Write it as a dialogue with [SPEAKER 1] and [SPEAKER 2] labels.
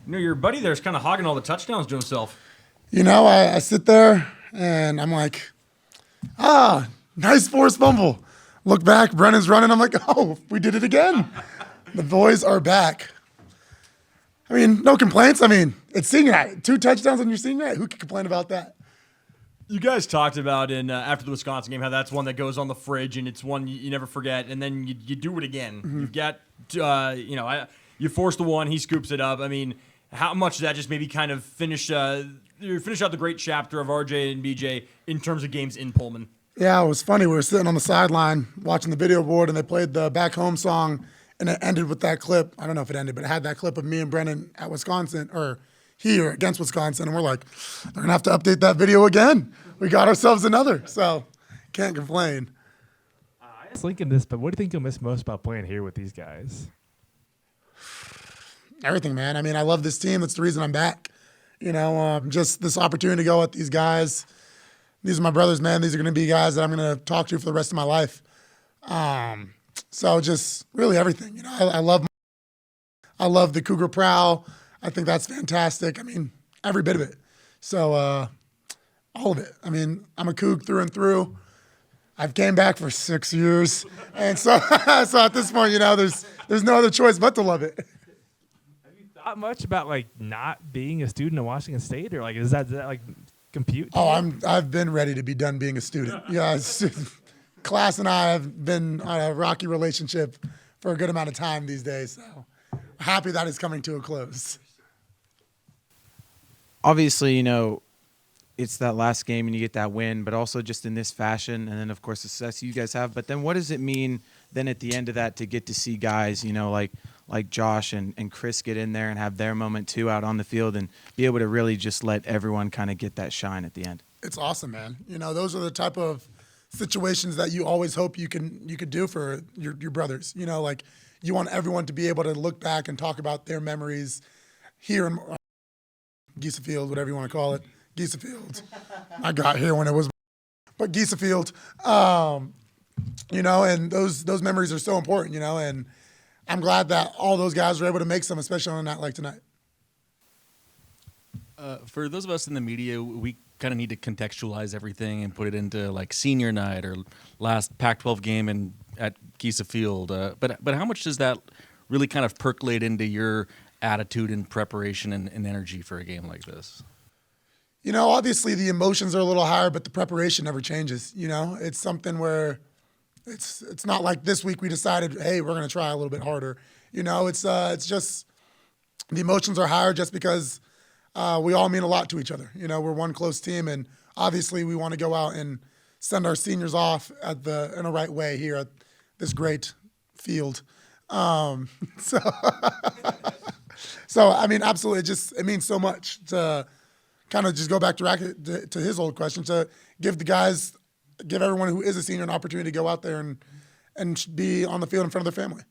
[SPEAKER 1] Your buddy there's kind of hogging all the touchdowns to himself.
[SPEAKER 2] I sit there and I'm like, nice forced fumble. Look back, Brennan's running. I'm like, oh, we did it again. The boys are back. I mean, no complaints. I mean, it's senior night. 2 touchdowns on your senior night. Who could complain about that?
[SPEAKER 1] You guys talked about after the Wisconsin game how that's one that goes on the fridge and it's one you never forget, and then you do it again. Mm-hmm. You've got, you force the one, he scoops it up. I mean, how much does that just maybe kind of finish out the great chapter of RJ and BJ in terms of games in Pullman?
[SPEAKER 2] Yeah, it was funny. We were sitting on the sideline watching the video board, and they played the Back Home song, and it ended with that clip. I don't know if it ended, but it had that clip of me and Brennan at Wisconsin, or here against Wisconsin, and we're like, they're going to have to update that video again. We got ourselves another, so can't complain.
[SPEAKER 3] I was thinking this, but what do you think you'll miss most about playing here with these guys?
[SPEAKER 2] Everything, man. I mean, I love this team. That's the reason I'm back. Just this opportunity to go with these guys. These are my brothers, man. These are going to be guys that I'm going to talk to for the rest of my life. So just really everything. I love the Cougar prowl. I think that's fantastic. I mean, every bit of it. So all of it. I mean, I'm a Coug through and through. I've came back for 6 years, and so at this point, there's no other choice but to love it.
[SPEAKER 3] Have you thought much about not being a student at Washington State, or does that compute?
[SPEAKER 2] I've been ready to be done being a student. Yeah, class and I have been on a rocky relationship for a good amount of time these days. So happy that is coming to a close.
[SPEAKER 4] Obviously, it's that last game and you get that win, but also just in this fashion, and then of course the success you guys have. But then what does it mean then at the end of that to get to see guys, like Josh and Chris get in there and have their moment too out on the field and be able to really just let everyone kind of get that shine at the end?
[SPEAKER 2] It's awesome, man. Those are the type of situations that you always hope you could do for your brothers. You want everyone to be able to look back and talk about their memories here in Geisa Field, whatever you want to call it. Geisa Field. I got here when it was, but Geisa Field. And those memories are so important, and I'm glad that all those guys were able to make some, especially on a night like tonight.
[SPEAKER 5] For those of us in the media, we kind of need to contextualize everything and put it into senior night or last Pac-12 game at Geisa Field. But how much does that really kind of percolate into your attitude and preparation and energy for a game like this?
[SPEAKER 2] Obviously the emotions are a little higher, but the preparation never changes. It's something where it's not like this week we decided, hey, we're going to try a little bit harder. It's just the emotions are higher just because we all mean a lot to each other. We're one close team, and obviously we want to go out and send our seniors off in a right way here at this great field. So I mean, absolutely, it means so much to kind of just go back to his old question, to give everyone who is a senior an opportunity to go out there and be on the field in front of their family.